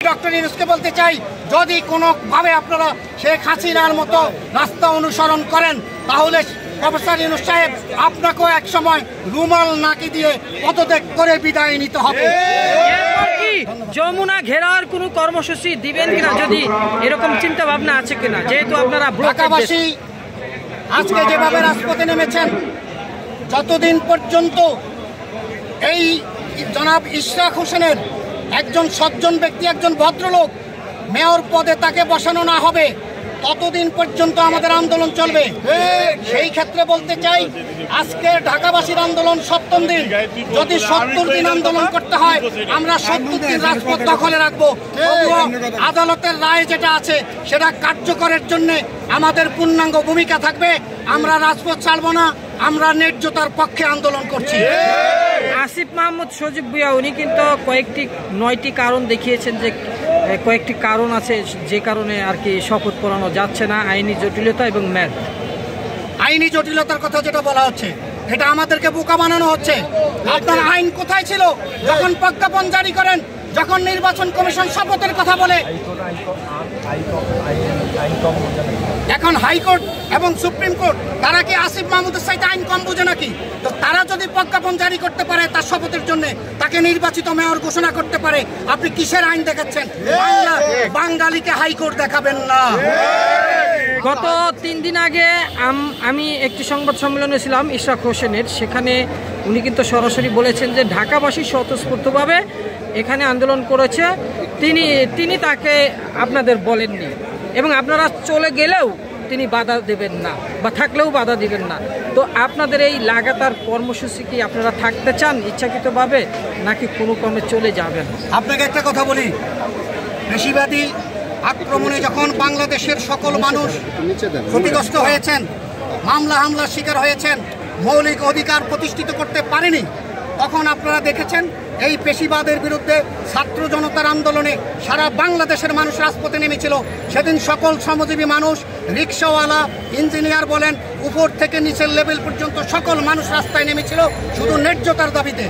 Doctor ইউনূসকে বলতে চাই, যদি কোনোভাবে আপনারা শেখ হাসিনার মতো রাস্তা অনুসরণ করেন তাহলে প্রফেসর ইউনূস সাহেব আপনাকেও এক সময় রুমাল নাকি দিয়ে পদত্যাগ করে বিদায় নিতে হবে। যমুনা ঘেরার কোনো কর্মসূচি দিবেন কিনা, যদি এরকম চিন্তা ভাবনা আছে কিনা, যেহেতু আপনারা ঢাকাবাসী আজকে যেভাবে রাজপথে নেমেছেন, যতদিন পর্যন্ত এই জনাব ইশরাক হোসেনের একজন সজ্জন ব্যক্তি, একজন ভদ্রলোক মেয়র পদে তাকে বসানো না হবে ততদিন পর্যন্ত আমাদের আন্দোলন চলবে। সেই ক্ষেত্রে বলতে চাই, আজকে ঢাকাবাসীর আন্দোলন ৭ম দিন, যদি ৭০ দিন আন্দোলন করতে হয় আমরা ৭০ দিন রাজপথ দখলে রাখবো। আদালতের রায় যেটা আছে সেটা কার্যকরের জন্য আমাদের পূর্ণাঙ্গ ভূমিকা থাকবে। আমরা রাজপথ ছাড়বো না, আমরা ন্যায্যতার পক্ষে আন্দোলন করছি। আসিফ মাহমুদ সজীব ভুঁইয়া উনি কিন্তু 9টি কারণ দেখিয়েছেন, যে কয়েকটি কারণ আছে যে কারণে আর কি শপথ পড়ানো যাচ্ছে না, আইনি জটিলতা এবং মেয়াদ। আইনি জটিলতার কথা যেটা বলা হচ্ছে এটা আমাদেরকে বোকা বানানো হচ্ছে। আপনার আইন কোথায় ছিল যখন প্রজ্ঞাপন জারি করেন, যখন নির্বাচন কমিশন শপথের কথা বলে? এখন হাইকোর্ট এবং সুপ্রিম কোর্ট তারা কি আসিফ মাহমুদের সাথে আইন কম বুঝে নাকি? তো তারা যদি প্রজ্ঞাপন জারি করতে পারে তার শপথের জন্য, তাকে নির্বাচিত মেয়র ঘোষণা করতে পারে, আপনি কিসের আইন দেখাচ্ছেন? বাঙালিকে হাইকোর্ট দেখাবেন না। গত 3 দিন আগে আমি একটি সংবাদ সম্মেলনে ছিলাম ইশরাক হোসেনের, সেখানে উনি কিন্তু সরাসরি বলেছেন যে ঢাকাবাসী স্বতঃস্ফূর্তভাবে এখানে আন্দোলন করেছে, তিনি তাকে আপনাদের বলেননি, এবং আপনারা চলে গেলেও তিনি বাধা দেবেন না, বা থাকলেও বাধা দিবেন না। তো আপনাদের এই লাগাতার কর্মসূচি কি আপনারা থাকতে চান ইচ্ছাকৃতভাবে, নাকি কোনো ক্রমে চলে যাবেন? আপনাকে একটা কথা বলি, বেশিবাদী আক্রমণে যখন বাংলাদেশের সকল মানুষ ক্ষতিগ্রস্ত হয়েছেন, মামলা হামলার শিকার হয়েছেন, মৌলিক অধিকার প্রতিষ্ঠিত করতে পারেনি, তখন আপনারা দেখেছেন এই পেশিবাদের বিরুদ্ধে ছাত্র জনতার আন্দোলনে সারা বাংলাদেশের মানুষ রাজপথে নেমেছিল। সেদিন সকল শ্রমজীবী মানুষ, রিক্সাওয়ালা, ইঞ্জিনিয়ার বলেন, উপর থেকে নিচের লেভেল পর্যন্ত সকল মানুষ রাস্তায় নেমেছিল শুধু ন্যায্যতার দাবিতে।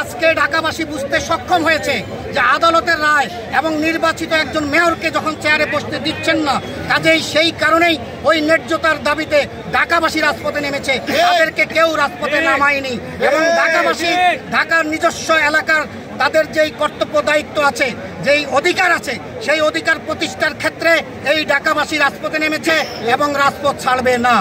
আজকে ঢাকাবাসী বুঝতে সক্ষম হয়েছে যে আদালতের রায় এবং নির্বাচিত একজন মেয়রকে যখন চেয়ারে বসতে দিচ্ছেন না, কাজেই সেই কারণেই ওই ন্যায্যতার দাবিতে ঢাকাবাসী রাজপথে নেমেছে, তাদেরকে কেউ রাজপথে নামায়নি। এবং ঢাকাবাসী ঢাকার নিজস্ব এলাকার তাদের যেই কর্তব্য দায়িত্ব আছে, যেই অধিকার আছে, সেই অধিকার প্রতিষ্ঠার ক্ষেত্রে এই ঢাকাবাসী রাজপথে নেমেছে এবং রাজপথ ছাড়বে না।